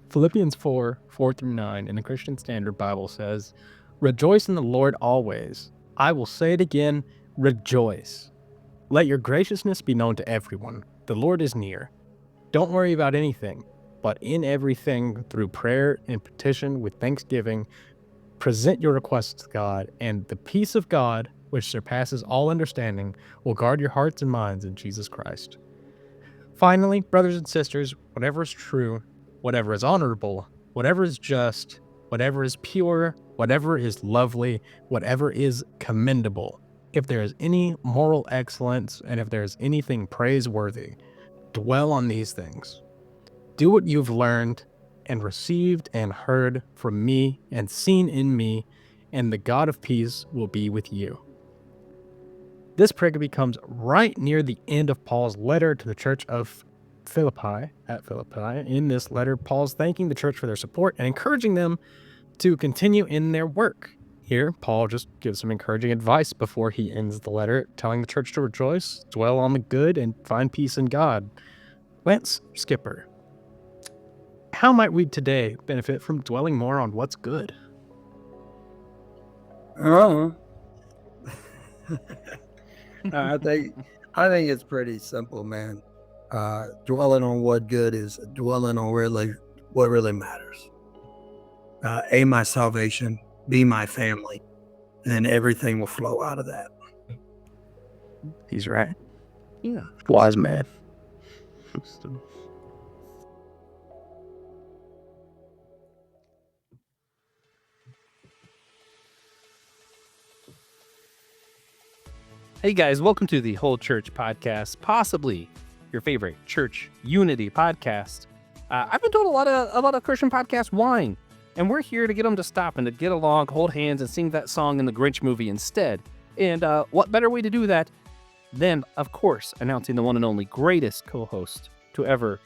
Philippians 4:4-9 in the Christian Standard Bible says, "Rejoice in the Lord always. I will say it again, rejoice. Let your graciousness be known to everyone. The Lord is near. Don't worry about anything, but in everything, through prayer and petition with thanksgiving, present your requests to God, and the peace of God, which surpasses all understanding, will guard your hearts and minds in Jesus Christ." Finally, brothers and sisters, whatever is true, whatever is honorable, whatever is just, whatever is pure, whatever is lovely, whatever is commendable, if there is any moral excellence, and if there is anything praiseworthy, dwell on these things. Do what you've learned and received and heard from me and seen in me, and the God of peace will be with you. This pericope comes right near the end of Paul's letter to the church of Philippi. In this letter, Paul's thanking the church for their support and encouraging them to continue in their work. Here, Paul just gives some encouraging advice before he ends the letter, telling the church to rejoice, dwell on the good, and find peace in God. Lance Skipper, how might we today benefit from dwelling more on what's good? I think it's pretty simple, man. Dwelling on what good is dwelling on what really matters. A, my salvation, B, my family, and then everything will flow out of that. He's right. Yeah. Wise man. Hey guys, welcome to the Whole Church Podcast, possibly your favorite church unity podcast. I've been told a lot of Christian podcasts whine, and we're here to get them to stop and to get along, hold hands, and sing that song in the Grinch movie instead. And what better way to do that than, of course, announcing the one and only greatest co-host to ever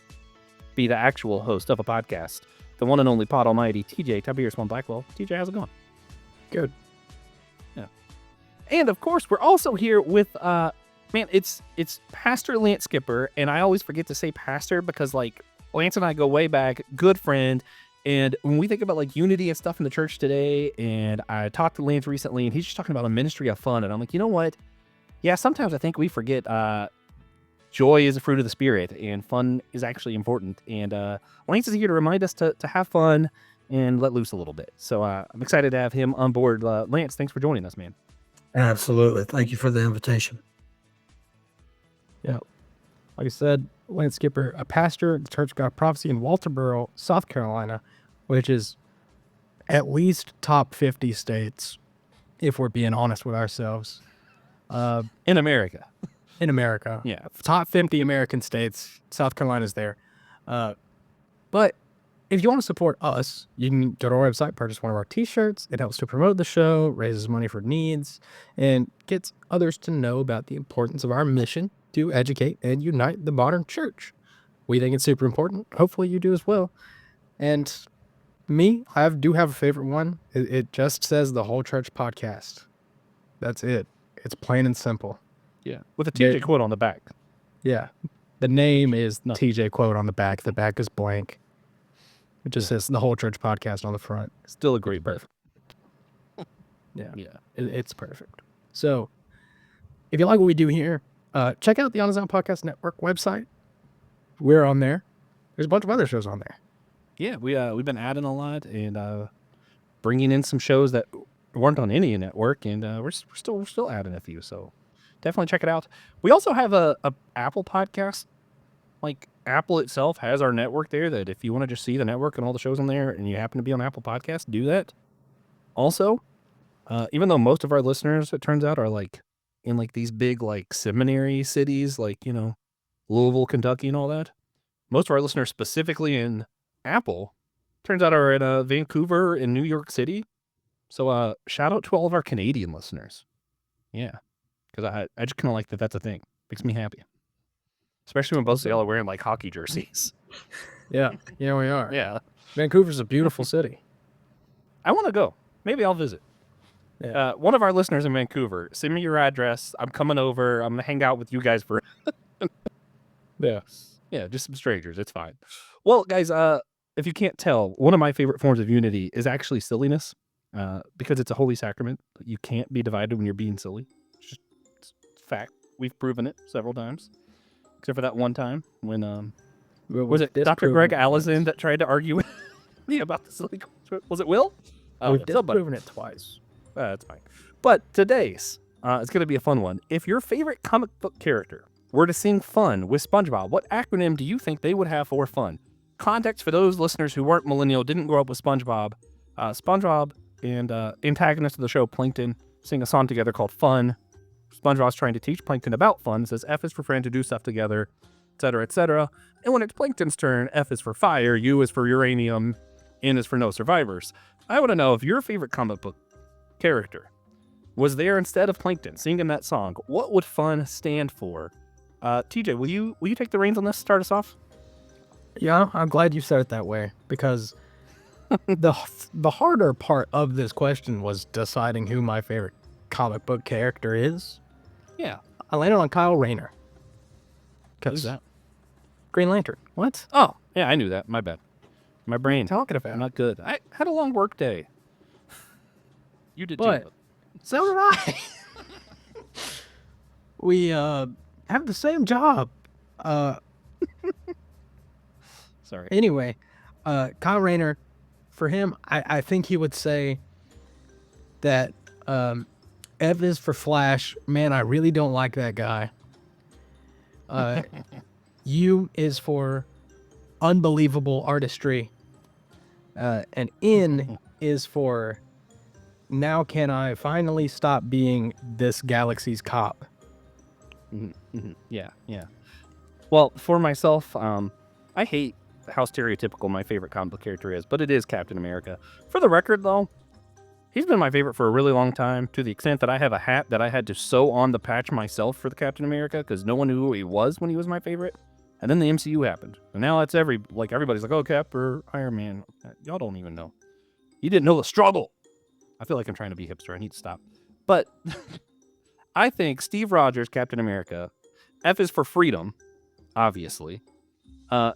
be the actual host of a podcast, the one and only Pod Almighty, TJ Tiberius One Blackwell. TJ, how's it going? Good. And of course, we're also here with, it's Pastor Lance Skipper, and I always forget to say pastor because, like, Lance and I go way back, good friend, and when we think about, like, unity and stuff in the church today, and I talked to Lance recently, and he's just talking about a ministry of fun, and I'm like, you know what? Yeah, sometimes I think we forget joy is a fruit of the Spirit, and fun is actually important, and Lance is here to remind us to have fun and let loose a little bit, so I'm excited to have him on board. Lance, thanks for joining us, man. Absolutely. Thank you for the invitation. Yeah. Like I said, Lance Skipper, a pastor at the Church of God Prophecy in Walterboro, South Carolina, which is at least top 50 states, if we're being honest with ourselves. In America. In America. Yeah. Top 50 American states, South Carolina's there. But if you want to support us, you can go to our website, purchase one of our t-shirts. It helps to promote the show, raises money for needs, and gets others to know about the importance of our mission to educate and unite the modern church. We think it's super important. Hopefully you do as well. And me, I do have a favorite one. It just says the Whole Church Podcast. That's it. It's plain and simple. Yeah. With a TJ quote on the back. Yeah. The name is TJ quote on the back. The back is blank. It just says the Whole Church Podcast on the front. Still a great birth. Yeah. It's perfect. So, if you like what we do here, check out the On the Sound Podcast Network website. We're on there. There's a bunch of other shows on there. Yeah, we've been adding a lot and bringing in some shows that weren't on any network, and we're still adding a few. So definitely check it out. We also have a Apple podcast. Like, Apple itself has our network there, that if you want to just see the network and all the shows on there and you happen to be on Apple Podcasts, do that. Also, even though most of our listeners, it turns out, are like in like these big like seminary cities, like, you know, Louisville, Kentucky and all that, most of our listeners specifically in Apple, turns out, are in Vancouver and New York City. So shout out to all of our Canadian listeners. Yeah, because I just kind of like that that's a thing. Makes me happy. Especially when both of y'all are wearing like hockey jerseys. Yeah, we are. Yeah. Vancouver's a beautiful city. I want to go. Maybe I'll visit. Yeah. One of our listeners in Vancouver, send me your address. I'm coming over. I'm going to hang out with you guys for... Yeah. Yeah, just some strangers. It's fine. Well, guys, if you can't tell, one of my favorite forms of unity is actually silliness, because it's a holy sacrament. You can't be divided when you're being silly. It's fact. We've proven it several times, except for that one time when was it Dr. Greg Allison that tried to argue with me about the silly? Was it Will? We've Somebody. disproven it twice. That's fine. But today's, it's going to be a fun one. If your favorite comic book character were to sing fun with SpongeBob, what acronym do you think they would have for fun? Context for those listeners who weren't millennial, didn't grow up with SpongeBob. SpongeBob and antagonist of the show, Plankton, sing a song together called Fun. SpongeBob's trying to teach Plankton about fun, says F is for friend to do stuff together, etc., etc. And when it's Plankton's turn, F is for fire, U is for uranium, N is for no survivors. I want to know if your favorite comic book character was there instead of Plankton singing that song, what would fun stand for? TJ, will you take the reins on this? Start us off. Yeah, I'm glad you said it that way, because the harder part of this question was deciding who my favorite comic book character is. Yeah. I landed on Kyle Rayner. Who's that? Green Lantern. What? Oh, yeah, I knew that. My bad. My brain. Talking about? I'm not good. I had a long work day. You did But too. so did I. We have the same job. Sorry. Anyway, Kyle Rayner, for him, I think he would say that F is for Flash. Man, I really don't like that guy. U is for unbelievable artistry. And N is for now can I finally stop being this galaxy's cop. Yeah. Well, for myself, I hate how stereotypical my favorite comic book character is, but it is Captain America. For the record, though, he's been my favorite for a really long time, to the extent that I have a hat that I had to sew on the patch myself for the Captain America, because no one knew who he was when he was my favorite. And then the MCU happened. And now it's everybody's like, oh, Cap or Iron Man. Y'all don't even know. You didn't know the struggle. I feel like I'm trying to be hipster. I need to stop. But I think Steve Rogers, Captain America, F is for freedom, obviously.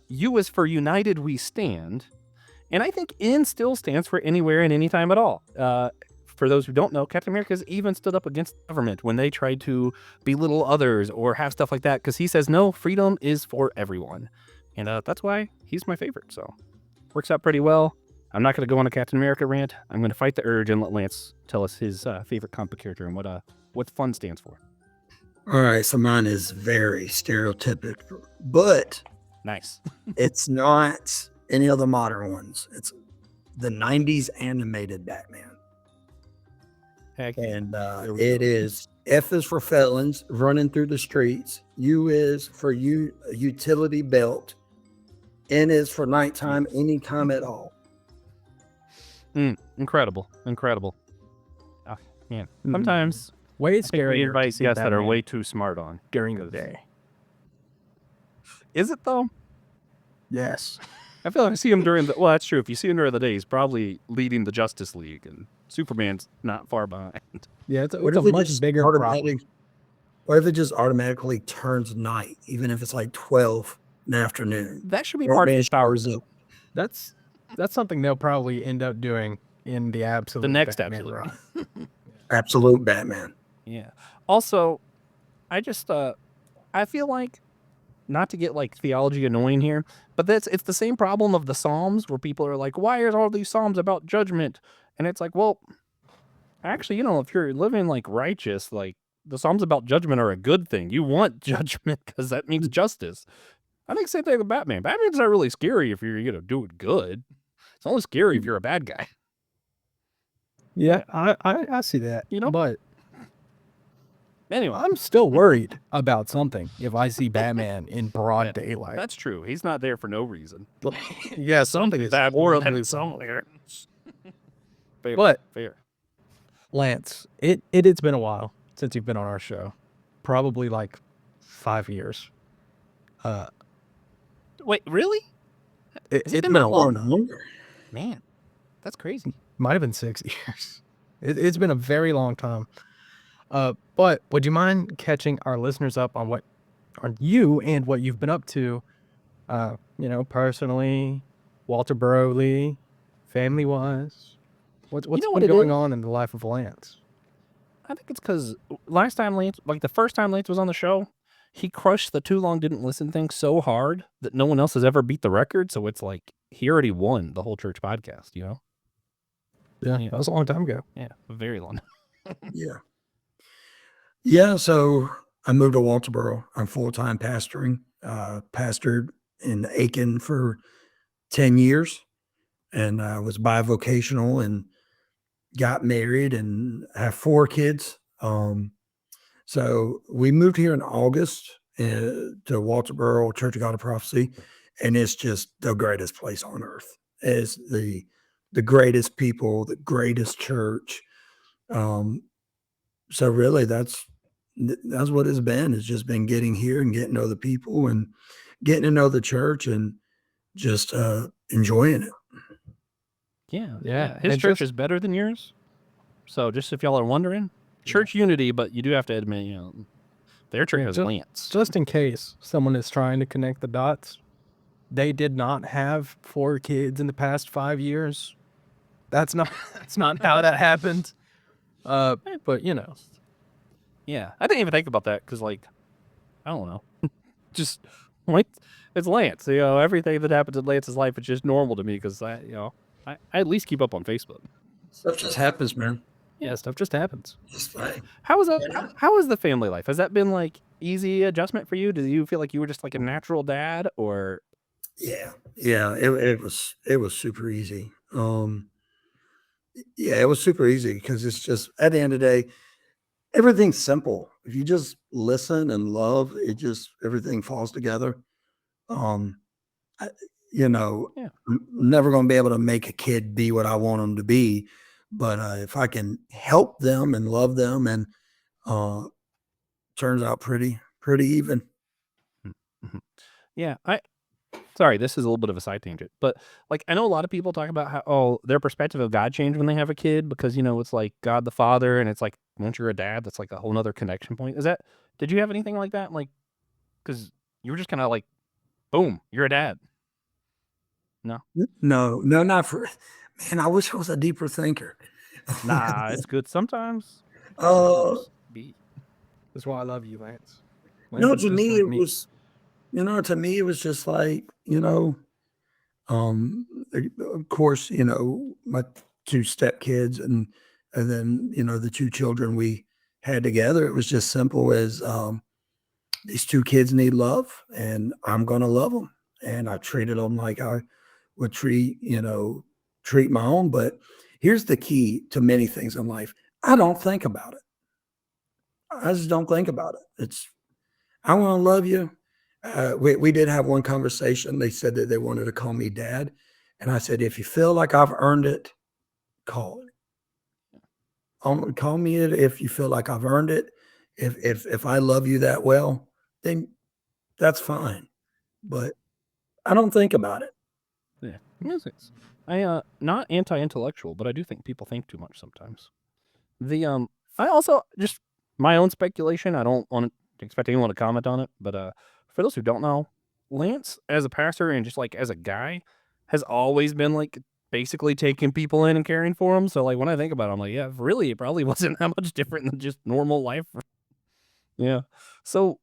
U is for United We Stand. And I think N still stands for anywhere and anytime at all. For those who don't know, Captain America's even stood up against the government when they tried to belittle others or have stuff like that, because he says, no, freedom is for everyone. And that's why he's my favorite. So works out pretty well. I'm not going to go on a Captain America rant. I'm going to fight the urge and let Lance tell us his favorite comic book character and what fun stands for. All right, so mine is very stereotypical, but Nice. it's not any of the modern ones. It's the 90s animated Batman. Heck, And it is F is for felons running through the streets. U is for utility belt. N is for nighttime, anytime at all. incredible. Oh, man. Sometimes Way I think we scary. invite guests that are way too smart on. during the day. Is it, though? Yes. I feel like I see him during the... Well, that's true. If you see him during the day, he's probably leading the Justice League, and Superman's not far behind. Yeah, it's What a if it much just bigger problem. What if it just automatically turns night, even if it's like 12 in the afternoon? That should be part of his powers. up. That's something they'll probably end up doing in the absolute The next Batman Absolute. run. Absolute Batman. Yeah. Also, I just I feel like, not to get like theology annoying here, but it's the same problem of the Psalms, where people are like, why are all these Psalms about judgment? And it's like, well, actually, if you're living like righteous, like the Psalms about judgment are a good thing. You want judgment because that means justice. I think same thing with Batman. Batman's not really scary if you're doing good. It's only scary if you're a bad guy. Yeah, I see that. But Anyway, I'm still worried about something if I see Batman in broad daylight. that's true. He's not there for no reason. Yeah, something is That horribly somewhere. Fair. But Fair. Lance, it's been a while since you've been on our show. Probably like 5 years. Wait, really? It's it been been a that long long? longer. Man, that's crazy. Might have been 6 years. It's been a very long time. But would you mind catching our listeners up on you and what you've been up to, personally Walterboro Lee, family wise? What's know been what it going is? on in the life of Lance? I think it's because last time Lance, like the first time Lance was on the show, he crushed the too long didn't listen thing so hard that no one else has ever beat the record. So it's like he already won the whole church podcast, you know? Yeah, Yeah. that was a long time ago. Yeah, very long. Yeah. Yeah. So I moved to Walterboro. I'm full-time pastoring, pastored in Aiken for 10 years, and I was bivocational and got married and have 4 kids. So we moved here in August to Walterboro Church of God of Prophecy, and it's just the greatest place on earth. It's the greatest people, the greatest church. Um, so really, that's what it's been. It's just been getting here and getting to know the people and getting to know the church and just enjoying it. Yeah. Yeah, His and church just- is better than yours. So just if y'all are wondering, church unity, but you do have to admit, you know, their church Yeah, is just- Lance. Just in case someone is trying to connect the dots, they did not have 4 kids in the past 5 years. That's not that's not how that happened. But you know, Yeah, I didn't even think about that because, like, I don't know, just like it's Lance. You know, everything that happens in Lance's life is just normal to me because I at least keep up on Facebook. Stuff just happens, man. yeah, stuff just happens. Just like How is that? Yeah. How is the family life? Has that been like easy adjustment for you? Do you feel like you were just like a natural dad, or yeah, it was super easy. Yeah, it was super easy because it's just at the end of the day, everything's simple. If you just listen and love, it just everything falls together. Um, I, you know, Yeah. I'm never going to be able to make a kid be what I want them to be, but if I can help them and love them, and turns out pretty even. yeah? Sorry, this is a little bit of a side tangent, but like I know a lot of people talk about how their perspective of God changed when they have a kid because it's like God the Father, and it's like once you're a dad, that's like a whole nother connection point. Did you have anything like that? Like, because you were just kind of like, boom, you're a dad. No, No, not for man. I wish I was a deeper thinker. nah, it's good sometimes. Uh, Just be That's why I love you, Lance. no, Lance is to just me like it me. was, to me it was just like, um, of course, my 2 stepkids and then, the 2 children we had together. It was just simple as these 2 kids need love, and I'm gonna love them, and I treated them like I would treat my own. But here's the key to many things in life: I don't think about it. I just don't think about it. It's I want to love you. We did have one conversation. They said that they wanted to call me dad, and I said, if you feel like I've earned it, call it. Call me it if you feel like I've earned it. If I love you that well, then that's fine. But I don't think about it. yeah. Makes sense. Not anti-intellectual, but I do think people think too much sometimes. I also just my own speculation. I don't want to expect anyone to comment on it, but for those who don't know, Lance as a pastor and just like as a guy has always been like basically taking people in and caring for them. So like when I think about it, I'm like, yeah, really, it probably wasn't that much different than just normal life. Yeah. So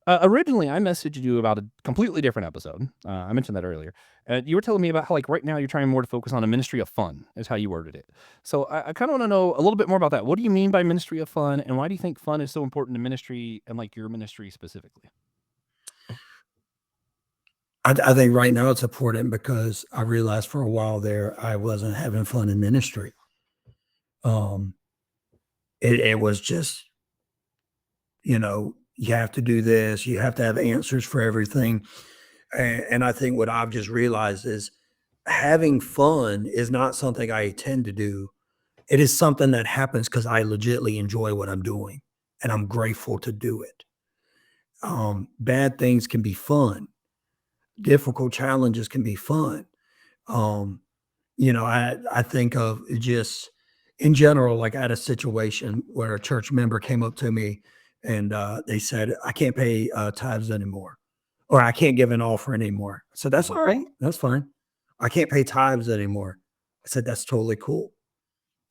originally, I messaged you about a completely different episode. I mentioned that earlier. You were telling me about how, like, right now you're trying more to focus on a ministry of fun, is how you worded it. So I kind of want to know a little bit more about that. What do you mean by ministry of fun, and why do you think fun is so important to ministry and, like, your ministry specifically? I think right now it's important because I realized for a while there I wasn't having fun in ministry. Um, it was just, you have to do this, you have to have answers for everything. And I think what I've just realized is having fun is not something I tend to do. It is something that happens because I legitimately enjoy what I'm doing and I'm grateful to do it. Bad things can be fun. Difficult challenges can be fun. Um, I think of just in general, like I had a situation where a church member came up to me and they said, I can't pay tithes anymore, or I can't give an offering anymore. So that's all right. That's fine. I can't pay tithes anymore. I said, that's totally cool.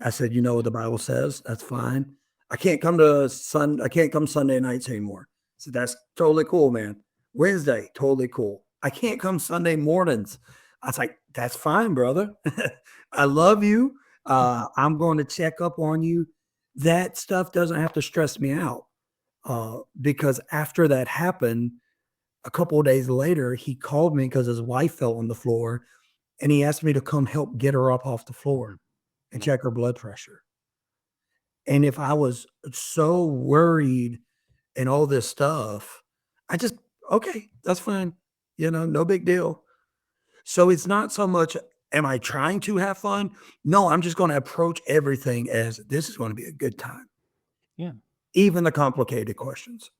I said, you know what the Bible says? That's fine. I can't come Sunday nights anymore. I said, that's totally cool, man. Wednesday, totally cool. I can't come Sunday mornings. I was like, that's fine, brother. I love you. I'm going to check up on you. That stuff doesn't have to stress me out. Because after that happened, a couple of days later, he called me because his wife fell on the floor and he asked me to come help get her up off the floor and check her blood pressure. And if I was so worried and all this stuff, I just, okay, that's fine. No big deal. So it's not so much, am I trying to have fun? No, I'm just going to approach everything as this is going to be a good time. Yeah. Even the complicated questions,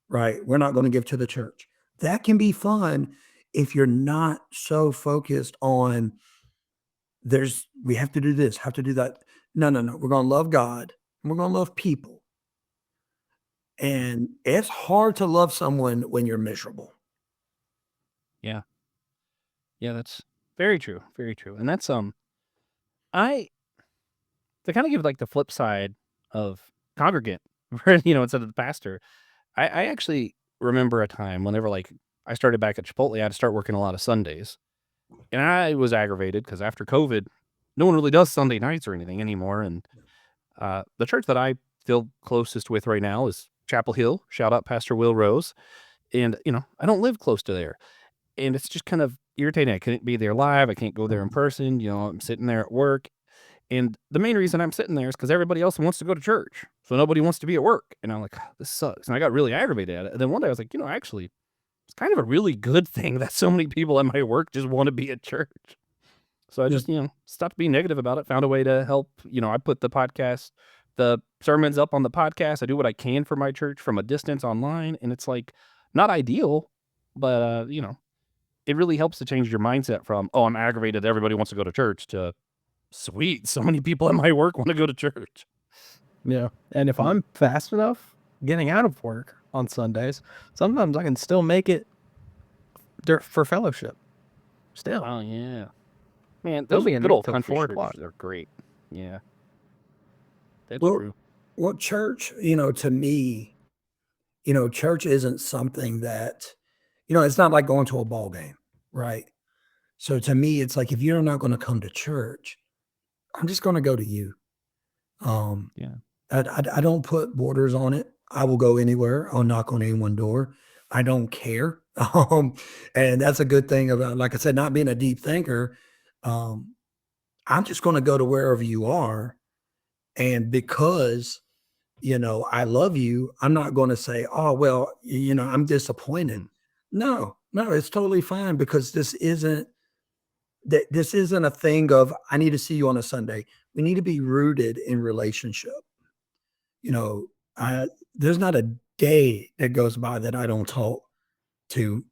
right? We're not going to give to the church. That can be fun if you're not so focused on we have to do this, have to do that. No. We're going to love God and we're going to love people. And it's hard to love someone when you're miserable. Yeah. Yeah, that's very true. Very true. And that's I to kind of give like the flip side of congregant, instead of the pastor. I actually remember a time whenever like I started back at Chipotle, I had to start working a lot of Sundays. And I was aggravated because after COVID, no one really does Sunday nights or anything anymore. And the church that I feel closest with right now is Chapel Hill. Shout out Pastor Will Rose. And, I don't live close to there. And it's just kind of irritating. I couldn't be there live. I can't go there in person. I'm sitting there at work. And the main reason I'm sitting there is because everybody else wants to go to church. So nobody wants to be at work. And I'm like, "Ah, this sucks." And I got really aggravated at it. And then one day I was like, actually, it's kind of a really good thing that so many people at my work just want to be at church. So I Yeah. just, stopped being negative about it, found a way to help. I put the sermons up on the podcast. I do what I can for my church from a distance online. And it's like not ideal, but, it really helps to change your mindset from, oh, I'm aggravated, everybody wants to go to church, to sweet, so many people at my work want to go to church. Yeah. And if I'm fast enough getting out of work on Sundays, sometimes I can still make it for fellowship. Still. Oh, yeah. Man, They'll those be in good there old till country 4 churches o'clock. are great. Yeah. That's Well, true. well, church, to me, church isn't something that, it's not like going to a ball game, right? So to me, it's like, if you're not going to come to church, I'm just going to go to you. Yeah. I don't put borders on it. I will go anywhere. I'll knock on anyone's door. I don't care. And that's a good thing about, like I said, not being a deep thinker. I'm just going to go to wherever you are. And because, I love you, I'm not going to say, oh, well, I'm disappointed. No, it's totally fine, because this isn't a thing of, I need to see you on a Sunday. We need to be rooted in relationship. You know, there's not a day that goes by that I don't talk to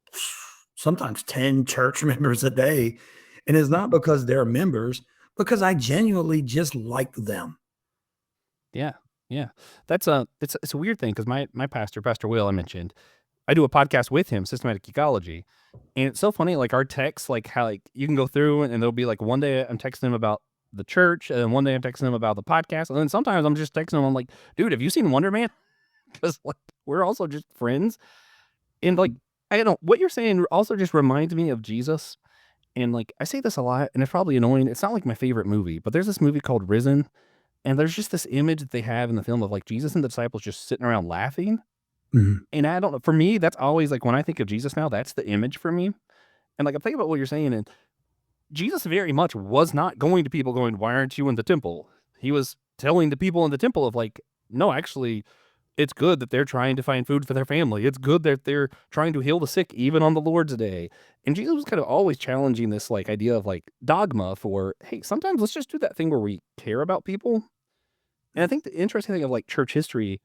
sometimes 10 church members a day. And it's not because they're members, because I genuinely just like them. Yeah. Yeah. That's it's a weird thing because my pastor, Pastor Will, I mentioned, I do a podcast with him, Systematic Ecology. And it's so funny, like our texts, like how like you can go through and there'll be like one day I'm texting him about the church, and then one day I'm texting him about the podcast, and then sometimes I'm just texting him, I'm like, dude, have you seen Wonder Man? Because like we're also just friends. And like I don't know, what you're saying also just reminds me of Jesus. And like I say this a lot, and it's probably annoying. It's not like my favorite movie, but there's this movie called Risen, and there's just this image that they have in the film of like Jesus and the disciples just sitting around laughing. Mhm. And I don't know, for me, that's always like when I think of Jesus now, that's the image for me. And like I'm thinking about what you're saying, and Jesus very much was not going to people going, "Why aren't you in the temple?" He was telling the people in the temple of like, no, actually, it's good that they're trying to find food for their family. It's good that they're trying to heal the sick even on the Lord's day. And Jesus was kind of always challenging this like idea of like dogma for, hey, sometimes let's just do that thing where we care about people. And I think the interesting thing of like church history,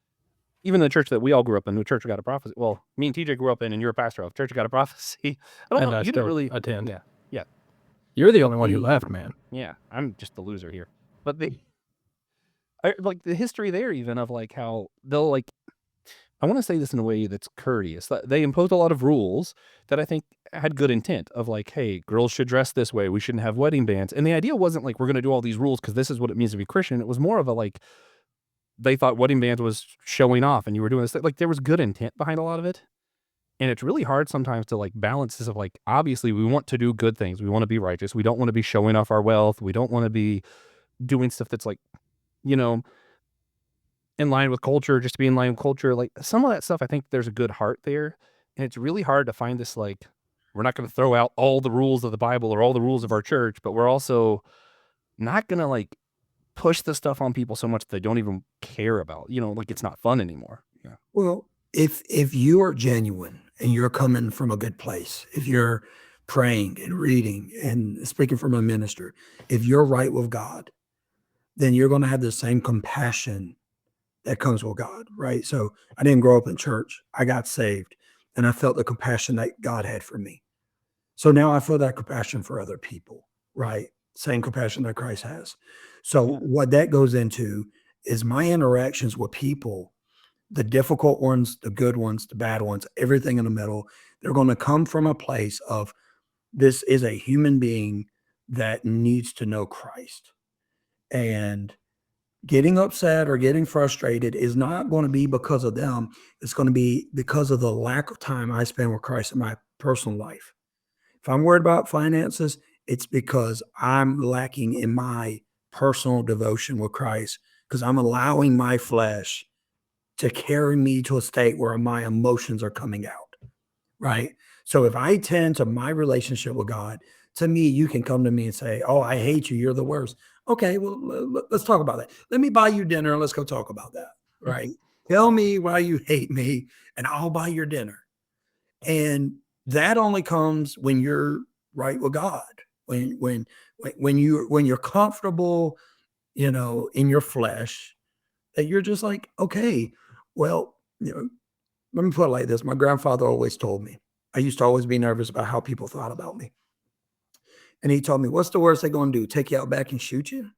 even the church that we all grew up in, the Church of God of Prophecy. Well, me and TJ grew up in, and you're a pastor of Church of God of Prophecy. I don't And know. I You didn't still really attend. Yeah. Yeah. You're the only one who The- left, man. Yeah. I'm just the loser here. But like the history there, even of like how they'll like I want to say this in a way that's courteous. They imposed a lot of rules that I think had good intent of like, hey, girls should dress this way. We shouldn't have wedding bands. And the idea wasn't like, we're going to do all these rules because this is what it means to be Christian. It was more of a like, they thought wedding bands was showing off and you were doing this. Like there was good intent behind a lot of it. And it's really hard sometimes to like balance this of like, obviously we want to do good things. We want to be righteous. We don't want to be showing off our wealth. We don't want to be doing stuff that's like, you know, in line with culture, just to be in line with culture. Like some of that stuff, I think there's a good heart there. And it's really hard to find this like, we're not going to throw out all the rules of the Bible or all the rules of our church, but we're also not going to like push the stuff on people so much that they don't even care about, like it's not fun anymore. Yeah. Well, if you are genuine and you're coming from a good place, if you're praying and reading and speaking from a minister, if you're right with God, then you're going to have the same compassion that comes with God, right? So I didn't grow up in church. I got saved and I felt the compassion that God had for me. So now I feel that compassion for other people, right? Same compassion that Christ has. So Yeah. what that goes into is my interactions with people, the difficult ones, the good ones, the bad ones, everything in the middle. They're going to come from a place of this is a human being that needs to know Christ. And getting upset or getting frustrated is not going to be because of them. It's going to be because of the lack of time I spend with Christ in my personal life. If I'm worried about finances, it's because I'm lacking in my personal devotion with Christ because I'm allowing my flesh to carry me to a state where my emotions are coming out, right? So if I tend to my relationship with God, to me, you can come to me and say, "Oh, I hate you. You're the worst." Okay, well, let's talk about that. Let me buy you dinner and let's go talk about that, right? Tell me why you hate me and I'll buy your dinner. And that only comes when you're right with God. When you're comfortable, in your flesh, that you're just like, okay, well, let me put it like this. My grandfather always told me, I used to always be nervous about how people thought about me. And he told me, what's the worst they're going to do? Take you out back and shoot you?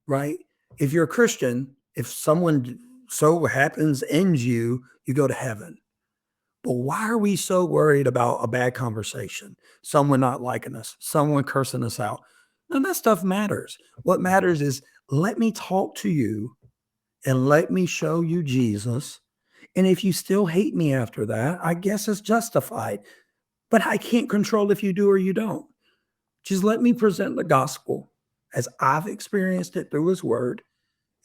Right? If you're a Christian, if someone so happens ends you, you go to heaven. But why are we so worried about a bad conversation? Someone not liking us, someone cursing us out. None of that stuff matters. What matters is let me talk to you and let me show you Jesus. And if you still hate me after that, I guess it's justified. But I can't control if you do or you don't. Just let me present the gospel as I've experienced it through his word.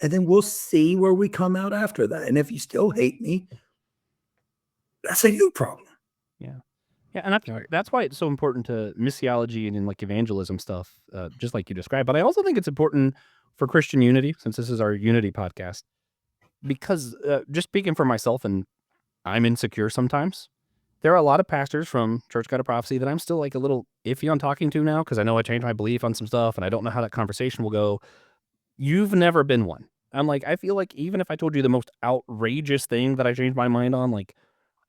And then we'll see where we come out after that. And if you still hate me, that's a you problem. Yeah. Yeah, and that's why it's so important to missiology and in like evangelism stuff, just like you described. But I also think it's important for Christian unity, since this is our unity podcast, because just speaking for myself, and I'm insecure sometimes. There are a lot of pastors from Church God of Prophecy that I'm still like a little iffy on talking to now because I know I changed my belief on some stuff and I don't know how that conversation will go. You've never been one. I'm like, I feel like even if I told you the most outrageous thing that I changed my mind on, like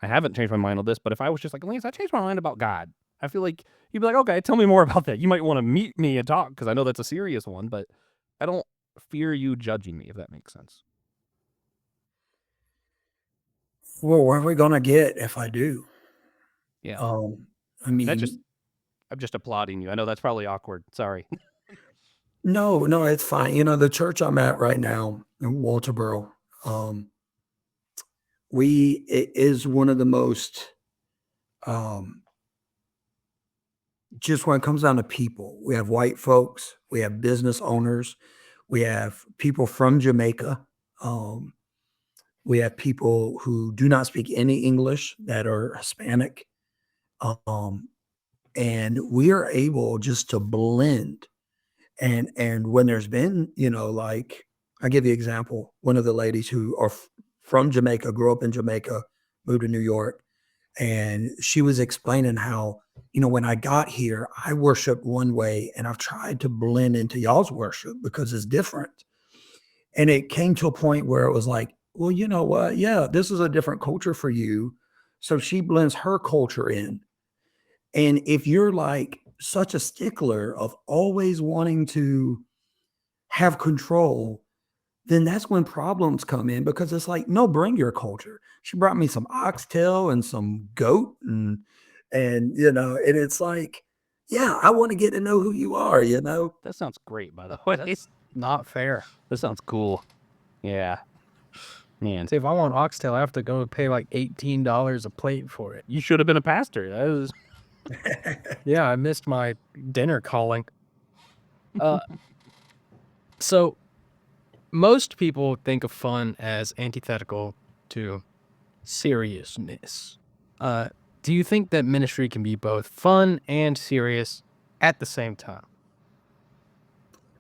I haven't changed my mind on this, but if I was just like, Lance, I changed my mind about God, I feel like you'd be like, okay, tell me more about that. You might want to meet me and talk because I know that's a serious one, but I don't fear you judging me, if that makes sense. Well, where are we going to get if I do? Yeah. Um, I And mean, I'm just applauding you. I know that's probably awkward. Sorry. no, it's fine. The church I'm at right now in Walterboro, um, it is one of the most, um, just when it comes down to people, we have white folks, we have business owners, we have people from Jamaica, um, we have people who do not speak any English that are Hispanic, um, and we are able just to blend. And when there's been, like I give you an example, one of the ladies who are from Jamaica, grew up in Jamaica, moved to New York, and she was explaining how, when I got here, I worshiped one way and I've tried to blend into y'all's worship because it's different. And it came to a point where it was like, well, you know what? Yeah, this is a different culture for you. So she blends her culture in. And if you're like such a stickler of always wanting to have control, then that's when problems come in because it's like, no, bring your culture. She brought me some oxtail and some goat and it's like, yeah, I want to get to know who you are, you know? That sounds great, by the way. Not fair. That sounds cool. Yeah. Man, See, if I want oxtail, I have to go pay like $18 a plate for it. you should have been a pastor. That was Yeah, I missed my dinner calling. So most people think of fun as antithetical to seriousness. Do you think that ministry can be both fun and serious at the same time?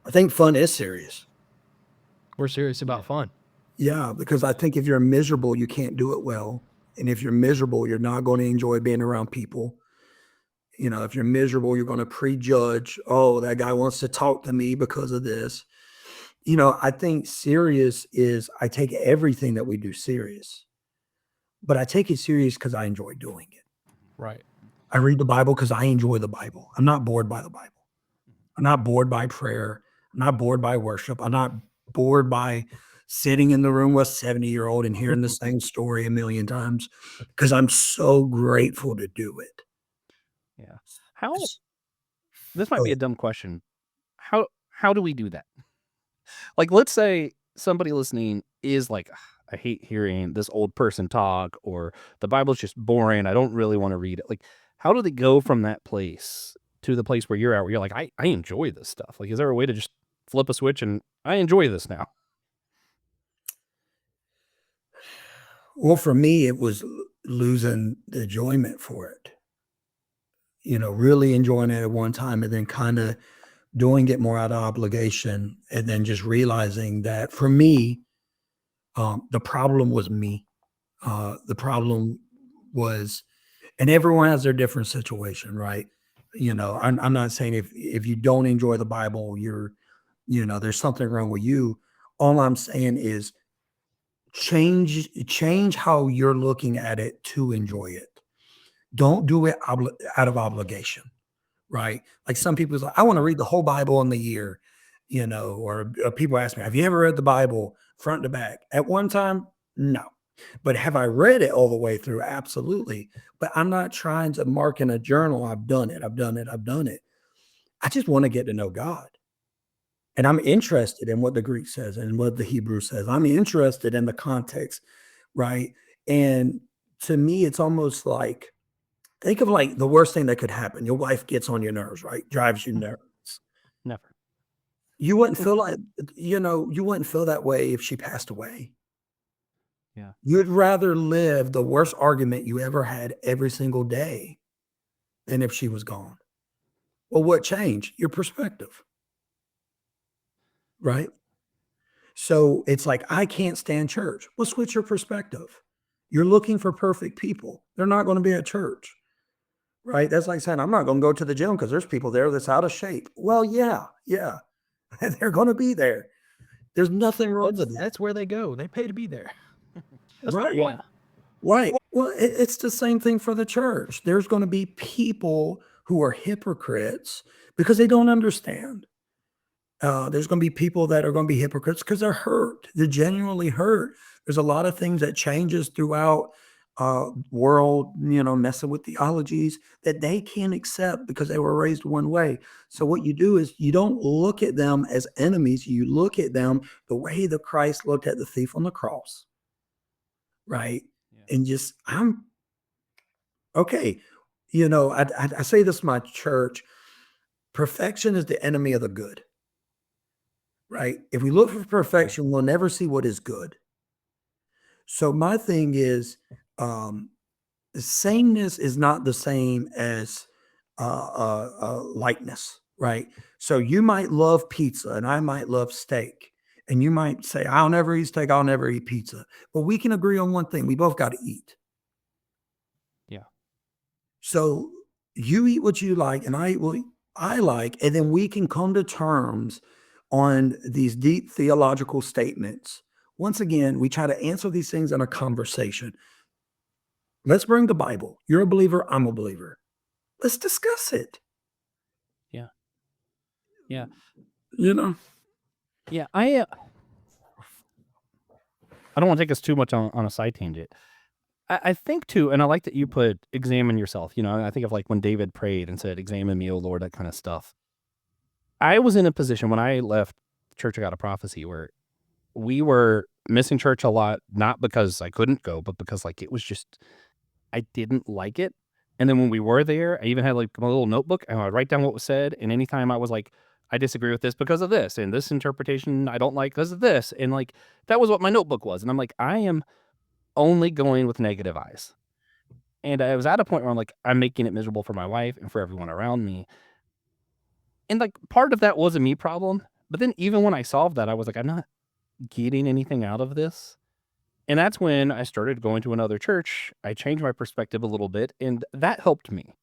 I think fun is serious. We're serious about fun. Yeah, because I think if you're miserable, you can't do it well. And if you're miserable, you're not going to enjoy being around people. You know, if you're miserable, you're going to prejudge, oh, that guy wants to talk to me because of this. You know, I think serious is I take everything that we do serious, but I take it serious because I enjoy doing it. Right. I read the Bible because I enjoy the Bible. I'm not bored by the Bible. I'm not bored by prayer. I'm not bored by worship. I'm not bored by sitting in the room with a 70-year-old and hearing the same story a million times because I'm so grateful to do it. yeah. How It's- this might be a oh, dumb question. How do we do that? Like, let's say somebody listening is like, "Ugh, I hate hearing this old person talk, or the Bible's just boring. I don't really want to read it." Like, how do they go from that place to the place where you're at, where you're like, I enjoy this stuff? Like, is there a way to just flip a switch and I enjoy this now? well, for me, it was losing the enjoyment for it. You know, really enjoying it at one time and then kind of doing it more out of obligation and then just realizing that for me, the problem was me. The problem was, and everyone has their different situation, right? You know, I'm not saying if you don't enjoy the Bible, there's something wrong with you. All I'm saying is change how you're looking at it to enjoy it. Don't do it out of obligation, right? Like some people's like, I want to read the whole Bible in the year, or people ask me, have you ever read the Bible front to back? At one time, no. But have I read it all the way through? Absolutely. But I'm not trying to mark in a journal, I've done it, I've done it, I've done it. I just want to get to know God. And I'm interested in what the Greek says and what the Hebrew says. I'm interested in the context, right? And to me, it's almost like, think of like the worst thing that could happen. Your wife gets on your nerves, right? Drives you nuts. Never. You wouldn't feel like, you wouldn't feel that way if she passed away. Yeah. You'd rather live the worst argument you ever had every single day than if she was gone. Well, what changed? Your perspective, right? So it's like, I can't stand church. Well, switch your perspective. You're looking for perfect people. They're not going to be at church, right? That's like saying, I'm not going to go to the gym because there's people there that's out of shape. Well, yeah. They're going to be there. There's nothing wrong with that. That's where they go. They pay to be there. Right. Yeah. Right. Well, it's the same thing for the church. There's going to be people who are hypocrites because they don't understand. There's going to be people that are going to be hypocrites because they're hurt. They're genuinely hurt. There's a lot of things that changes throughout world, messing with theologies that they can't accept because they were raised one way. So what you do is you don't look at them as enemies. You look at them the way the Christ looked at the thief on the cross, right? Yeah. And just I'm okay. I say this in my church: perfection is the enemy of the good. Right? If we look for perfection, we'll never see what is good. So my thing is, sameness is not the same as likeness, right? So you might love pizza and I might love steak. And you might say, I'll never eat steak, I'll never eat pizza. But we can agree on one thing: we both got to eat. Yeah. So you eat what you like, and I eat what I like, and then we can come to terms on these deep theological statements. Once again, we try to answer these things in a conversation. Let's bring the Bible. You're a believer, I'm a believer. Let's discuss it. Yeah. Yeah. You know, Yeah. I I don't want to take us too much on a side tangent. I think too, and I like that you put examine yourself. You know, I think of like when David prayed and said, "Examine me, O Lord," that kind of stuff. I was in a position when I left Church of God of Prophecy where we were missing church a lot, not because I couldn't go, but because like it was just I didn't like it. And then when we were there, I even had like my little notebook and I would write down what was said. And anytime I was like, I disagree with this because of this, and this interpretation I don't like because of this. And like that was what my notebook was. And I'm like, I am only going with negative eyes. And I was at a point where I'm like, I'm making it miserable for my wife and for everyone around me. And like part of that was a me problem. But then even when I solved that, I was like, I'm not getting anything out of this. And that's when I started going to another church. I changed my perspective a little bit, and that helped me.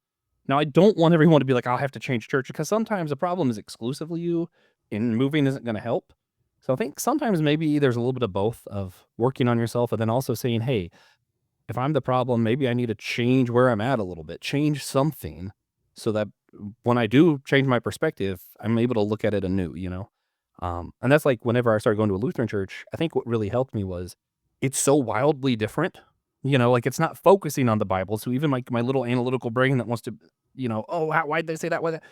Now, I don't want everyone to be like, I'll have to change church, because sometimes the problem is exclusively you, and moving isn't going to help. So I think sometimes maybe there's a little bit of both, of working on yourself and then also saying, hey, if I'm the problem, maybe I need to change where I'm at a little bit, change something so that when I do change my perspective, I'm able to look at it anew, you know? And that's like whenever I started going to a Lutheran church, I think what really helped me was it's so wildly different, you know, like it's not focusing on the Bible. So even like my little analytical brain that wants to, you know, oh, why'd they say that? Why that?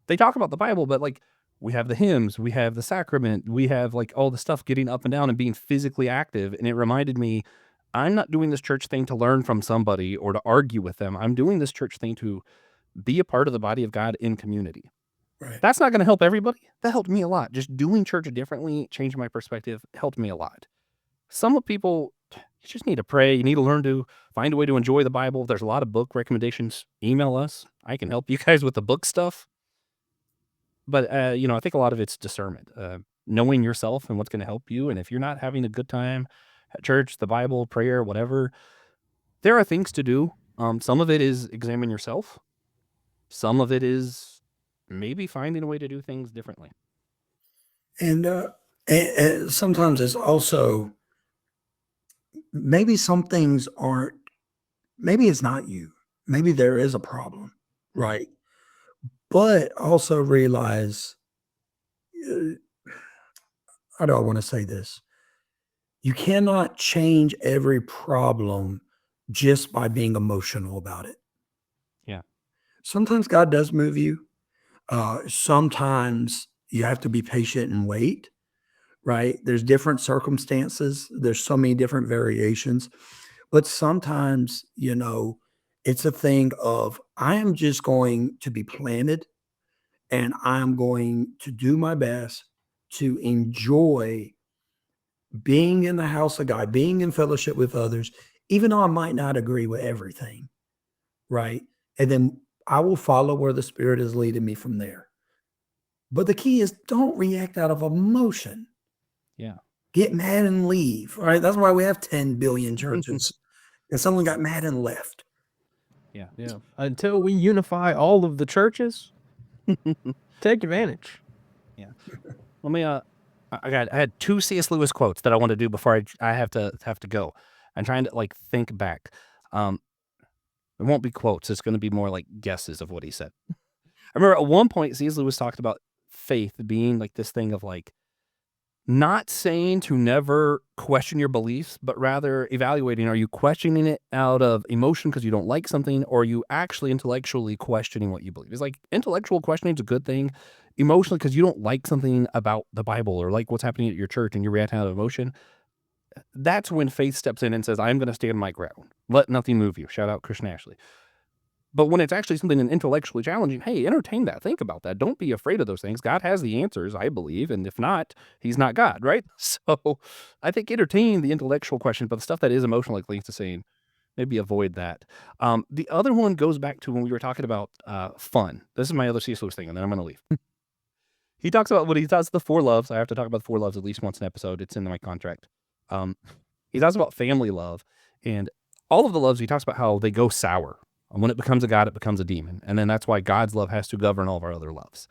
They talk about the Bible, but like we have the hymns, we have the sacrament, we have like all the stuff getting up and down and being physically active. And it reminded me, I'm not doing this church thing to learn from somebody or to argue with them. I'm doing this church thing to be a part of the body of God in community. Right. That's not going to help everybody. That helped me a lot. Just doing church differently, changing my perspective, helped me a lot. Some people, you just need to pray. You need to learn to find a way to enjoy the Bible. There's a lot of book recommendations. Email us. I can help you guys with the book stuff. But, you know, I think a lot of it's discernment, knowing yourself and what's going to help you. And if you're not having a good time at church, the Bible, prayer, whatever, there are things to do. Some of it is examine yourself. Some of it is maybe finding a way to do things differently. And sometimes it's also maybe some things aren't, maybe it's not you. Maybe there is a problem, right? But also realize, how do I want to say this? You cannot change every problem just by being emotional about it. Yeah. Sometimes God does move you. Sometimes you have to be patient and wait, right? There's different circumstances. There's so many different variations. But sometimes, you know, it's a thing of I am just going to be planted and I'm going to do my best to enjoy being in the house of God, being in fellowship with others, even though I might not agree with everything, right? And then I will follow where the Spirit is leading me from there. But the key is don't react out of emotion. Yeah. Get mad and leave, right? That's why we have 10 billion churches. And someone got mad and left. Yeah. Yeah. Until we unify all of the churches, take advantage. Yeah. Let me I had 2 C.S. Lewis quotes that I want to do before I have to go. I'm trying to like think back. It won't be quotes. It's going to be more like guesses of what he said. I remember at one point C.S. Lewis talked about faith being like this thing of like not saying to never question your beliefs, but rather evaluating, are you questioning it out of emotion because you don't like something, or are you actually intellectually questioning what you believe? It's like intellectual questioning is a good thing. Emotionally, because you don't like something about the Bible or like what's happening at your church and you're reacting out of emotion, that's when faith steps in and says, I'm going to stand my ground. Let nothing move you. Shout out Christian Ashley. But when it's actually something intellectually challenging, hey, entertain that. Think about that. Don't be afraid of those things. God has the answers, I believe. And if not, he's not God, right? So I think entertain the intellectual question, but the stuff that is emotional, like Link's saying, maybe avoid that. The other one goes back to when we were talking about fun. This is my other C.S. Lewis thing, and then I'm going to leave. He talks about what he does, the 4 loves. I have to talk about the 4 loves at least once an episode. It's in my contract. He talks about family love, and all of the loves, he talks about how they go sour. And when it becomes a God, it becomes a demon. And then that's why God's love has to govern all of our other loves.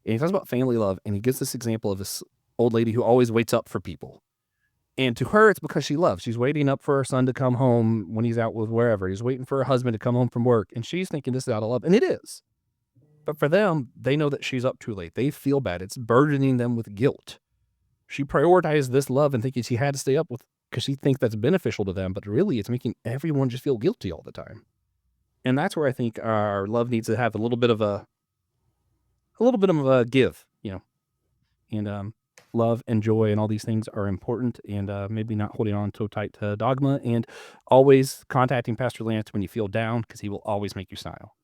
And he talks about family love, and he gives this example of this old lady who always waits up for people. And to her, it's because she loves. She's waiting up for her son to come home when he's out with wherever. He's waiting for her husband to come home from work. And she's thinking this is out of love. And it is. But for them, they know that she's up too late. They feel bad. It's burdening them with guilt. She prioritized this love and thinking she had to stay up with because he thinks that's beneficial to them, but really it's making everyone just feel guilty all the time. And that's where I think our love needs to have a little bit of a give, and love and joy and all these things are important, and maybe not holding on so tight to dogma, and always contacting Pastor Lance when you feel down, because he will always make you smile.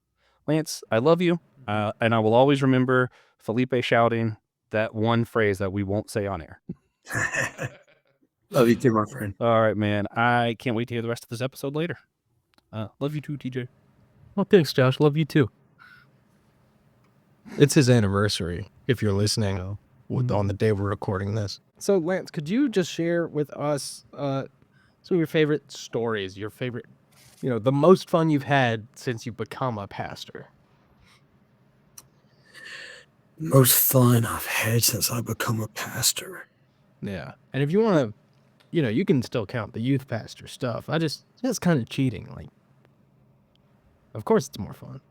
Lance, I love you, and I will always remember Felipe shouting that one phrase that we won't say on air. Love you too, my friend. All right, man. I can't wait to hear the rest of this episode later. Love you too, TJ. Well, thanks, Josh. Love you too. It's his anniversary, if you're listening on the day we're recording this. So, Lance, could you just share with us some of your favorite stories, your favorite, the most fun you've had since you've become a pastor? Most fun I've had since I've become a pastor. Yeah. And if you want to, you can still count the youth pastor stuff. That's kind of cheating. Like, of course it's more fun.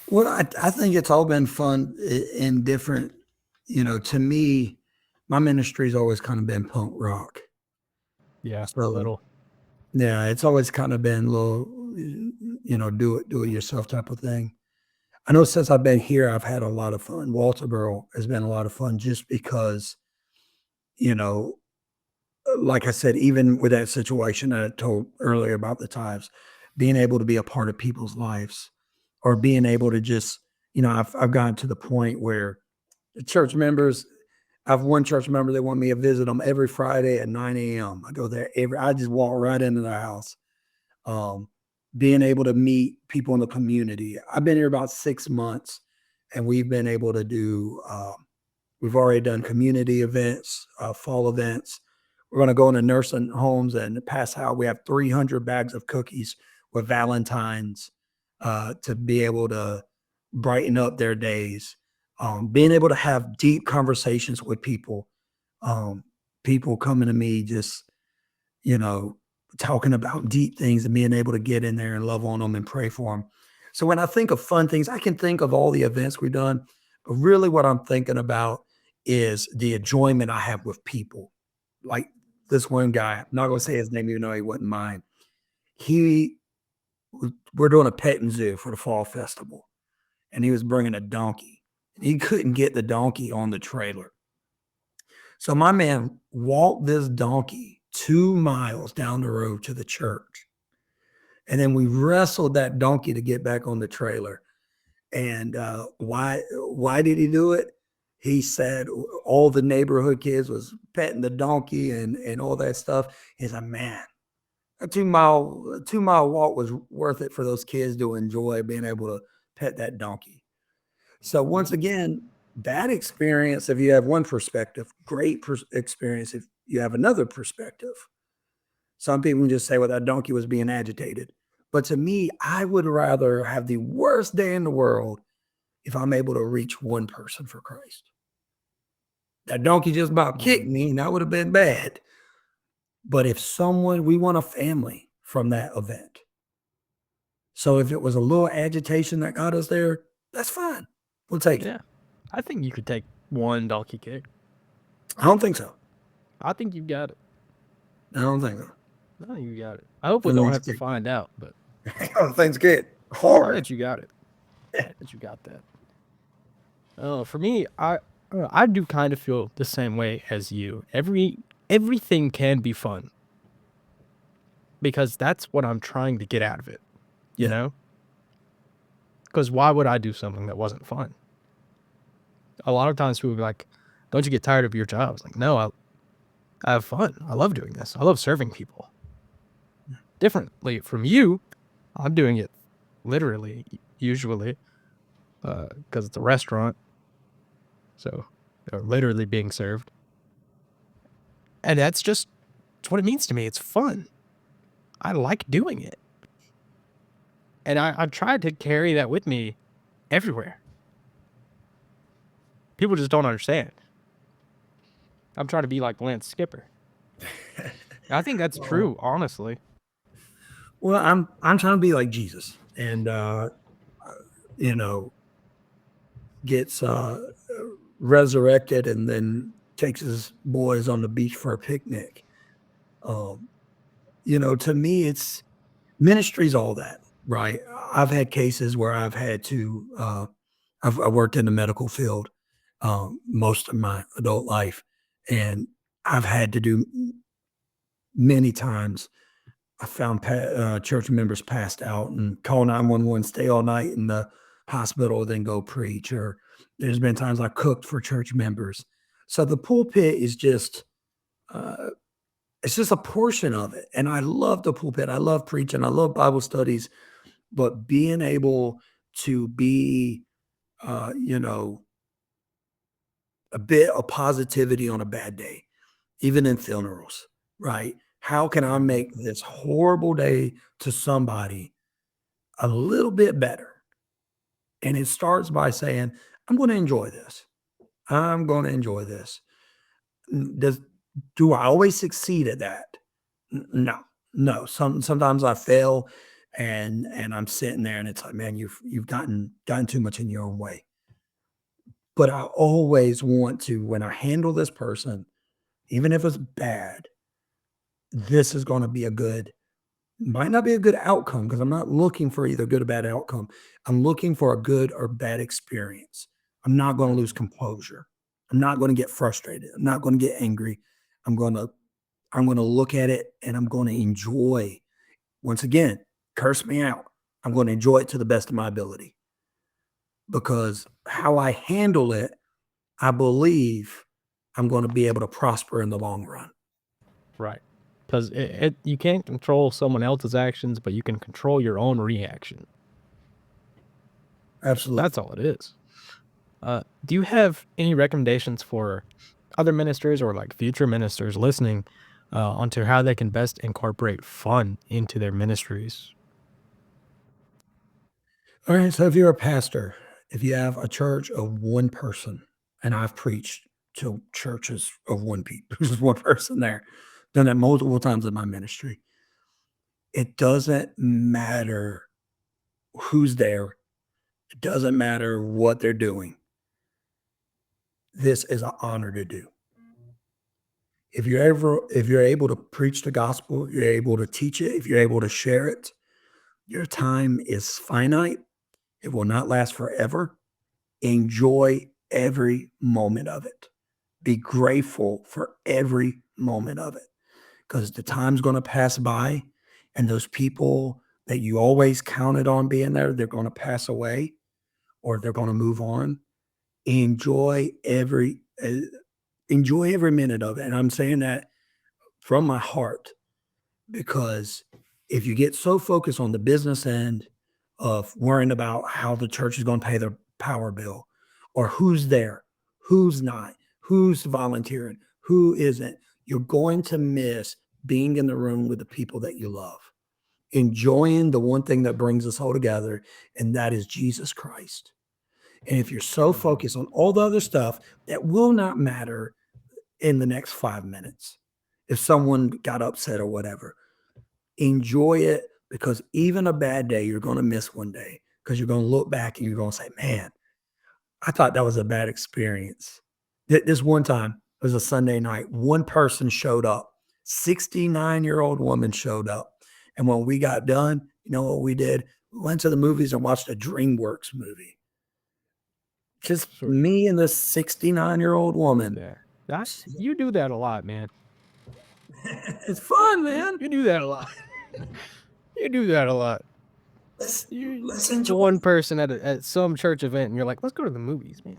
Well, I think it's all been fun in different, to me, my ministry's always kind of been punk rock. Yeah, So, a little. Yeah, it's always kind of been a little, do it yourself type of thing. I know since I've been here, I've had a lot of fun. Walterboro has been a lot of fun just because, like I said, even with that situation that I told earlier about the tithes, being able to be a part of people's lives, or being able to just, I've gotten to the point where the church members, I have one church member, they want me to visit them every Friday at 9 a.m. I go there I just walk right into their house. Being able to meet people in the community. I've been here about 6 months, and we've been able to do, we've already done community events, fall events. We're going to go into nursing homes and pass out. We have 300 bags of cookies with Valentine's to be able to brighten up their days. Being able to have deep conversations with people, people coming to me just, talking about deep things and being able to get in there and love on them and pray for them. So when I think of fun things, I can think of all the events we've done, but really what I'm thinking about is the enjoyment I have with people. Like this one guy, I'm not going to say his name, even though he wouldn't mind. We're doing a petting zoo for the fall festival, and he was bringing a donkey. He couldn't get the donkey on the trailer. So my man walked this donkey 2 miles down the road to the church. And then we wrestled that donkey to get back on the trailer. And why did he do it? He said all the neighborhood kids was petting the donkey and all that stuff. He said, man, a 2 mile walk was worth it for those kids to enjoy being able to pet that donkey. So once again, that experience, if you have one perspective, great experience if you have another perspective. Some people can just say, well, that donkey was being agitated. But to me, I would rather have the worst day in the world if I'm able to reach one person for Christ. That donkey just about kicked me, and that would have been bad. But if we want a family from that event. So if it was a little agitation that got us there, that's fine. We'll take it. Yeah. I think you could take one donkey kick. I don't think so. I think you got it. I don't think so. I think you got it. I hope we don't have to find out, but things get I hard. bet you got it. I bet you got that. For me, I do kind of feel the same way as you. Everything can be fun because that's what I'm trying to get out of it. You know? Because why would I do something that wasn't fun? A lot of times people will be like, don't you get tired of your job? It's like, no, I have fun. I love doing this. I love serving people. Differently from you, I'm doing it literally, usually, because it's a restaurant. So they're literally being served. And it's what it means to me. It's fun. I like doing it. And I tried to carry that with me everywhere. People just don't understand. I'm trying to be like Lance Skipper. I think that's true, honestly. Well, I'm trying to be like Jesus, and gets resurrected and then takes his boys on the beach for a picnic. To me, it's ministry's all that, right? I've had cases where I've had to, I worked in the medical field most of my adult life, and I've had to do many times. I found church members passed out and call 911, stay all night in the hospital, then go preach. Or there's been times I cooked for church members. So the pulpit is just, uh, it's just a portion of it. And I love the pulpit. I love preaching. I love Bible studies, but being able to be, uh, you know, a bit of positivity on a bad day, even in funerals, right? How can I make this horrible day to somebody a little bit better? And it starts by saying, I'm going to enjoy this. I'm going to enjoy this. Does do I always succeed at that? No, no. Sometimes I fail, and I'm sitting there, and it's like, man, you've gotten too much in your own way. But I always want to, when I handle this person, even if it's bad, this is going to be a good, might not be a good outcome because I'm not looking for either good or bad outcome. I'm looking for a good or bad experience. I'm not going to lose composure. I'm not going to get frustrated. I'm not going to get angry. I'm going to I'm going to look at it and I'm going to enjoy. Once again, curse me out. I'm going to enjoy it to the best of my ability because how I handle it, I believe I'm going to be able to prosper in the long run. Right. Because you can't control someone else's actions, but you can control your own reaction. Absolutely. That's all it is. Do you have any recommendations for other ministers or like future ministers listening onto how they can best incorporate fun into their ministries? All right. So if you're a pastor, if you have a church of one person, and I've preached to churches of one people, there's one person there, done that multiple times in my ministry. It doesn't matter who's there. It doesn't matter what they're doing. This is an honor to do. If you're able to preach the gospel, you're able to teach it, if you're able to share it, your time is finite. It will not last forever. Enjoy every moment of it. Be grateful for every moment of it because the time's going to pass by and those people that you always counted on being there, they're going to pass away or they're going to move on. Enjoy every minute of it. And I'm saying that from my heart because if you get so focused on the business end of worrying about how the church is going to pay their power bill or who's there, who's not, who's volunteering, who isn't, you're going to miss being in the room with the people that you love, enjoying the one thing that brings us all together, and that is Jesus Christ. And if you're so focused on all the other stuff that will not matter in the next 5 minutes, if someone got upset or whatever, enjoy it because even a bad day, you're going to miss one day because you're going to look back and you're going to say, man, I thought that was a bad experience. This one time, it was a Sunday night. One person showed up. 69-year-old woman showed up. And when we got done, you know what we did? We went to the movies and watched a DreamWorks movie. Just Sure. me and this 69-year-old woman. Yeah. You do that a lot, man. It's fun, man. You do that a lot. You do that a lot. Let's You're enjoy. one person at some church event, and you're like, "Let's go to the movies, man."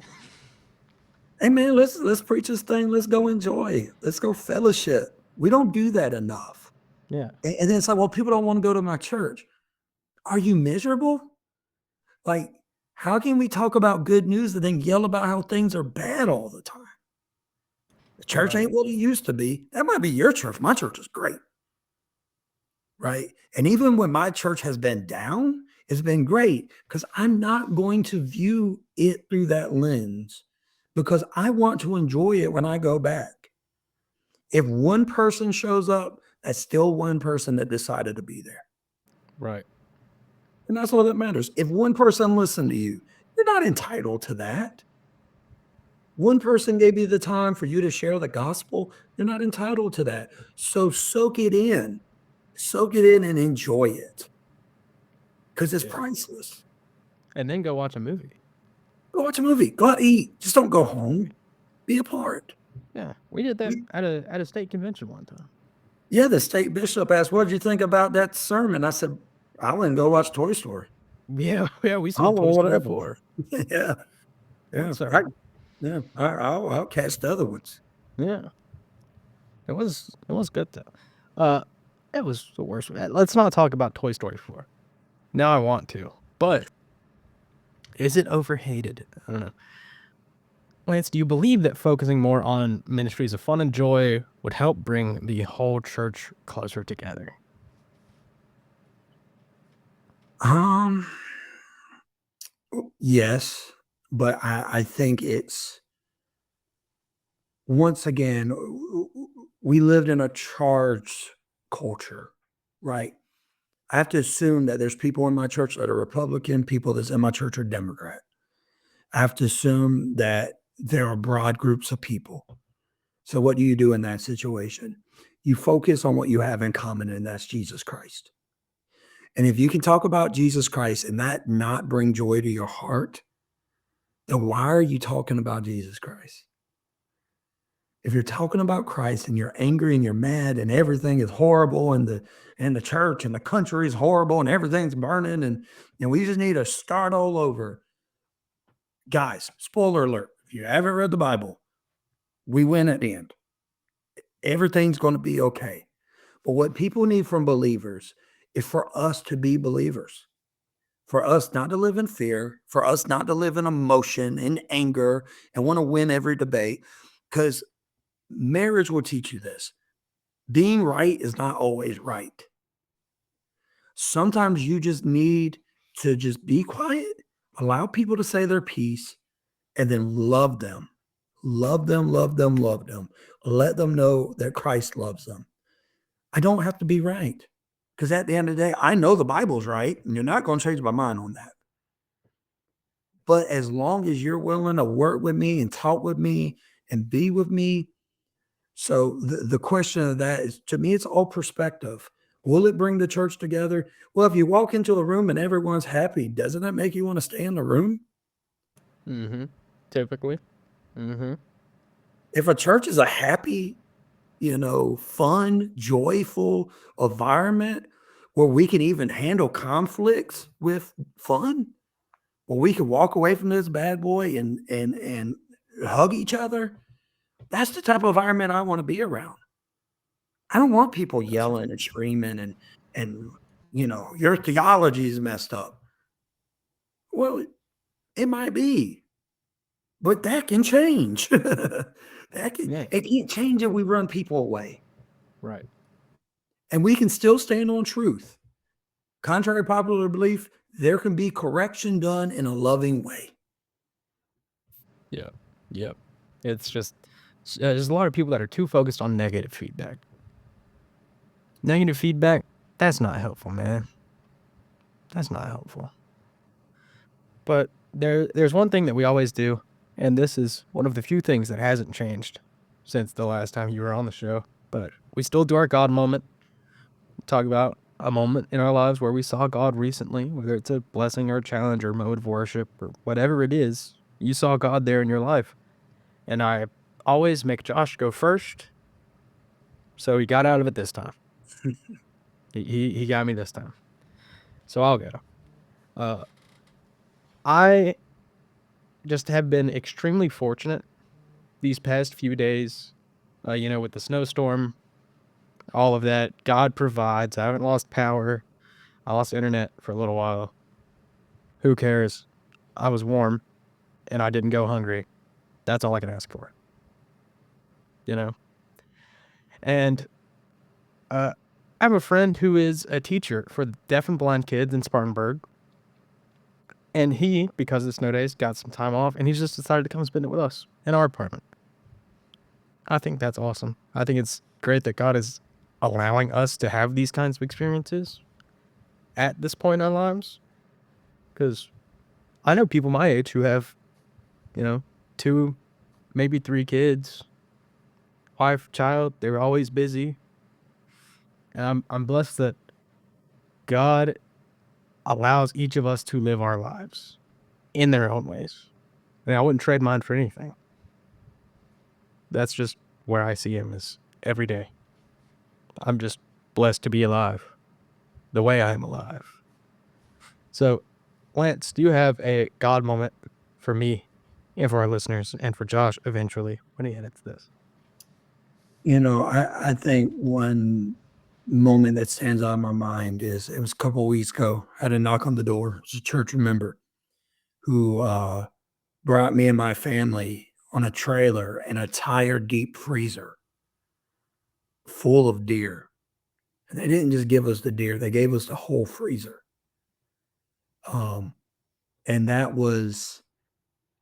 Hey man, let's preach this thing. Let's go enjoy. Let's go fellowship. We don't do that enough. Yeah. And then it's like, well, people don't want to go to my church. Are you miserable? Like, how can we talk about good news and then yell about how things are bad all the time? The church Right. ain't what it used to be. That might be your church. My church is great. Right. And even when my church has been down, it's been great because I'm not going to view it through that lens because I want to enjoy it when I go back. If one person shows up, that's still one person that decided to be there. Right. And that's all that matters. If one person listened to you, you're not entitled to that. One person gave you the time for you to share the gospel. You're not entitled to that. So soak it in. Soak it in and enjoy it. Because it's Yeah. priceless. And then go watch a movie. Go watch a movie. Go out eat. Just don't go home. Be a part. Yeah, we did that We- at a state convention one time. Yeah, the state bishop asked, "What did you think about that sermon?" I said, "I went to go watch Toy Story." Yeah, we Oh, seen Toy Story whatever. 4. Yeah, yeah, What's up? right. Yeah, I'll catch the other ones. Yeah, it was good though. It was the worst. Let's not talk about Toy Story 4. Now I want to, but is it overhated? I don't know. Lance, do you believe that focusing more on ministries of fun and joy would help bring the whole church closer together? Yes, but I think it's once again we lived in a charged culture, right? I have to assume that there's people in my church that are Republican, people that's in my church are Democrat. I have to assume that there are broad groups of people. So what do you do in that situation? You focus on what you have in common, and that's Jesus Christ. And if you can talk about Jesus Christ and that not bring joy to your heart, then why are you talking about Jesus Christ? If you're talking about Christ and you're angry and you're mad and everything is horrible and the church and the country is horrible and everything's burning and we just need to start all over. Guys, spoiler alert, if you haven't read the Bible, we win at the end. Everything's going to be okay. But what people need from believers is for us to be believers. For us not to live in fear, for us not to live in emotion and anger and want to win every debate. Because marriage will teach you this. Being right is not always right. Sometimes you just need to just be quiet, allow people to say their piece, and then love them. Love them, love them, love them. Let them know that Christ loves them. I don't have to be right. Because at the end of the day, I know the Bible's right, and you're not going to change my mind on that. But as long as you're willing to work with me and talk with me and be with me, so the question of that is, to me, it's all perspective. Will it bring the church together? Well, if you walk into a room and everyone's happy, doesn't that make you want to stay in the room? Mm-hmm. Typically. Mm-hmm. If a church is a happy, fun, joyful environment where we can even handle conflicts with fun, where we can walk away from this bad boy and hug each other, that's the type of environment I want to be around. I don't want people yelling and screaming and your theology is messed up. Well, it might be, but that can change. Yeah. It can't change if we run people away. Right. And we can still stand on truth. Contrary to popular belief, there can be correction done in a loving way. Yeah. Yep. It's just there's a lot of people that are too focused on negative feedback. Negative feedback, that's not helpful, man. That's not helpful. But there's one thing that we always do, and this is one of the few things that hasn't changed since the last time you were on the show. But we still do our God moment. Talk about a moment in our lives where we saw God recently, whether it's a blessing or a challenge or mode of worship or whatever it is, you saw God there in your life. And I always make Josh go first. So he got out of it this time. he got me this time. So I'll go. I just have been extremely fortunate these past few days, with the snowstorm, all of that. God provides. I haven't lost power. I lost internet for a little while. Who cares? I was warm and I didn't go hungry. That's all I can ask for. And I have a friend who is a teacher for deaf and blind kids in Spartanburg. And he, because of the snow days, got some time off and he's just decided to come spend it with us in our apartment. I think that's awesome. I think it's great that God is allowing us to have these kinds of experiences at this point in our lives. Because I know people my age who have, two maybe 3 kids, wife, child. They were always busy. And I'm blessed that God allows each of us to live our lives in their own ways. And I wouldn't trade mine for anything. That's just where I see him is every day. I'm just blessed to be alive the way I am alive. So, Lance, do you have a God moment for me and for our listeners and for Josh eventually when he edits this? I think one moment that stands out in my mind is it was a couple of weeks ago. I had a knock on the door. It was a church member who brought me and my family on a trailer and a tire deep freezer full of deer. And they didn't just give us the deer, they gave us the whole freezer. And that was,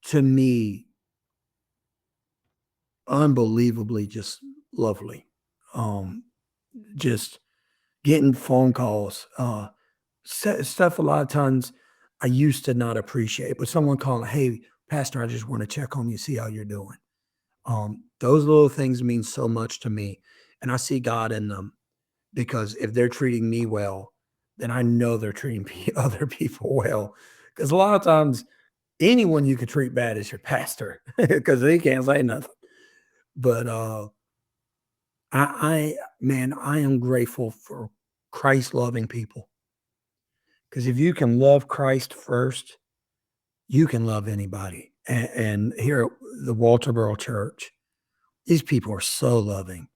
to me, unbelievably just lovely. Just getting phone calls, stuff a lot of times I used to not appreciate, but someone calling, "Hey, Pastor, I just want to check on you, see how you're doing." Those little things mean so much to me, and I see God in them because if they're treating me well, then I know they're treating other people well. Because a lot of times, anyone you could treat bad is your pastor because they can't say nothing. But man, I am grateful for Christ loving people. Because if you can love Christ first, you can love anybody. And here at the Walterboro Church, these people are so loving.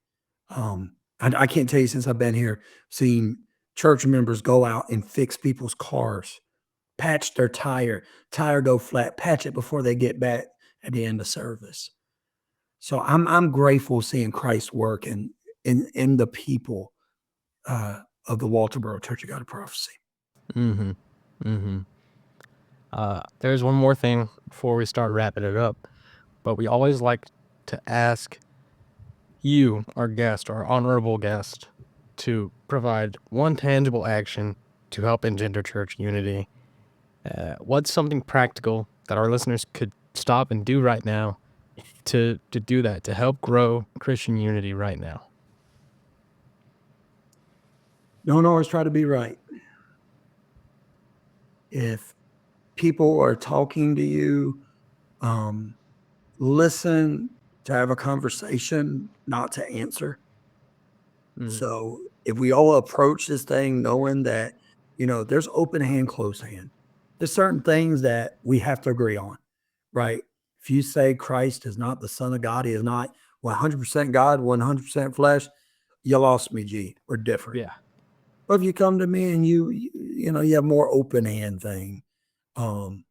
I can't tell you since I've been here, seeing church members go out and fix people's cars, patch their tire go flat, patch it before they get back at the end of service. So I'm grateful seeing Christ work in the people of the Walterboro Church of God of Prophecy. Mm-hmm. Mm-hmm. There's one more thing before we start wrapping it up, but we always like to ask you, our guest, our honorable guest, to provide one tangible action to help engender church unity. What's something practical that our listeners could stop and do right now to do that, to help grow Christian unity right now? Don't always try to be right. If people are talking to you, listen to have a conversation, not to answer. So if we all approach this thing knowing that, there's open hand, closed hand, there's certain things that we have to agree on, right? If you say Christ is not the Son of God, he is not 100% God, 100% flesh, you lost me, G. We're different. Yeah. But if you come to me and you have more open hand thing, the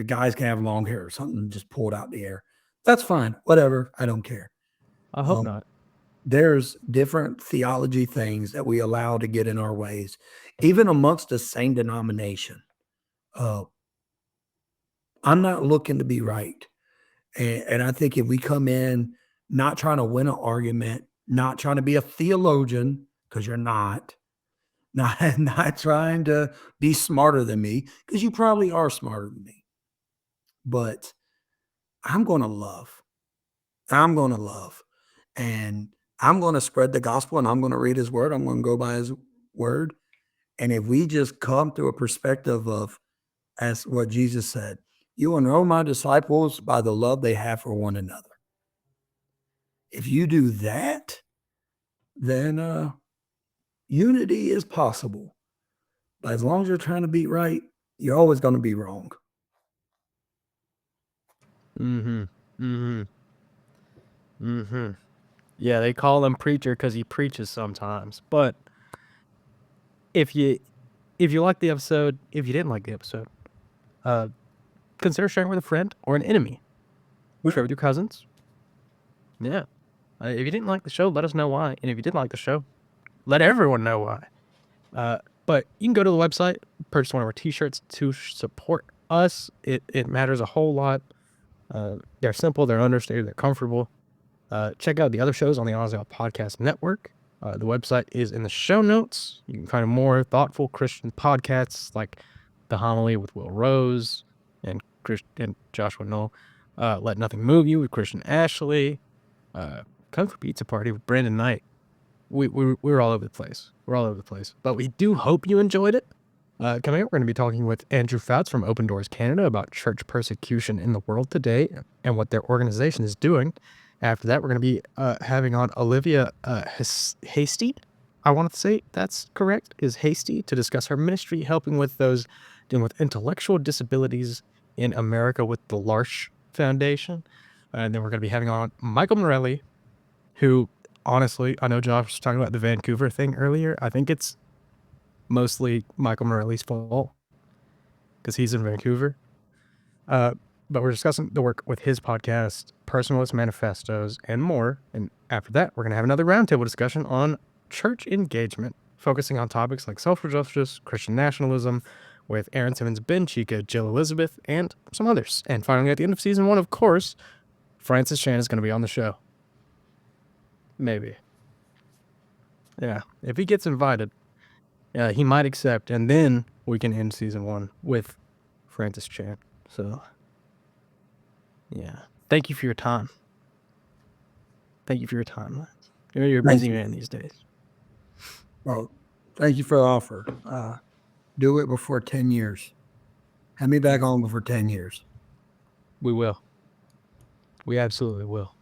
guys can have long hair or something just pulled out the air. That's fine. Whatever. I don't care. I hope not. There's different theology things that we allow to get in our ways, even amongst the same denomination. I'm not looking to be right. And I think if we come in not trying to win an argument, not trying to be a theologian, because you're not trying to be smarter than me, because you probably are smarter than me. But I'm going to love. I'm going to love. And I'm going to spread the gospel and I'm going to read his word. I'm going to go by his word. And if we just come through a perspective of, as what Jesus said, you will know my disciples by the love they have for one another. If you do that, then unity is possible. But as long as you're trying to be right, you're always going to be wrong. Mm-hmm. Mm-hmm. Mm-hmm. Yeah, they call him preacher because he preaches sometimes. But if you like the episode, if you didn't like the episode, consider sharing with a friend or an enemy. Share with your cousins. Yeah. If you didn't like the show, let us know why. And if you did like the show, let everyone know why. But you can go to the website, purchase one of our t-shirts to support us. It matters a whole lot. They're simple, they're understated, they're comfortable. Check out the other shows on the Honestly Out Podcast Network. The website is in the show notes. You can find more thoughtful Christian podcasts like The Homily with Will Rose and Joshua Knoll. Let Nothing Move You with Christian Ashley, Kung Fu Pizza Party with Brandon Knight. We're all over the place. We're all over the place. But we do hope you enjoyed it. Coming up, we're going to be talking with Andrew Fouts from Open Doors Canada about church persecution in the world today and what their organization is doing. After that, we're going to be having on Olivia Hasty. I want to say that's correct, is Hasty, to discuss her ministry helping with those dealing with intellectual disabilities in America with the L'Arche Foundation. And then we're going to be having on Michael Morelli, who, honestly, I know Josh was talking about the Vancouver thing earlier. I think it's mostly Michael Morelli's fault because he's in Vancouver. But we're discussing the work with his podcast, Personalist Manifestos, and more. And after that, we're going to have another roundtable discussion on church engagement, focusing on topics like social justice, Christian nationalism, with Aaron Simmons, Ben Chica, Jill Elizabeth, and some others. And finally, at the end of season 1, of course, Francis Chan is going to be on the show. Maybe. Yeah, if he gets invited, he might accept, and then we can end season 1 with Francis Chan. So, yeah. Thank you for your time. Thank you for your time, Lance. You're a busy man these days. Well, thank you for the offer. Do it before 10 years. Have me back on before 10 years. We will. We absolutely will.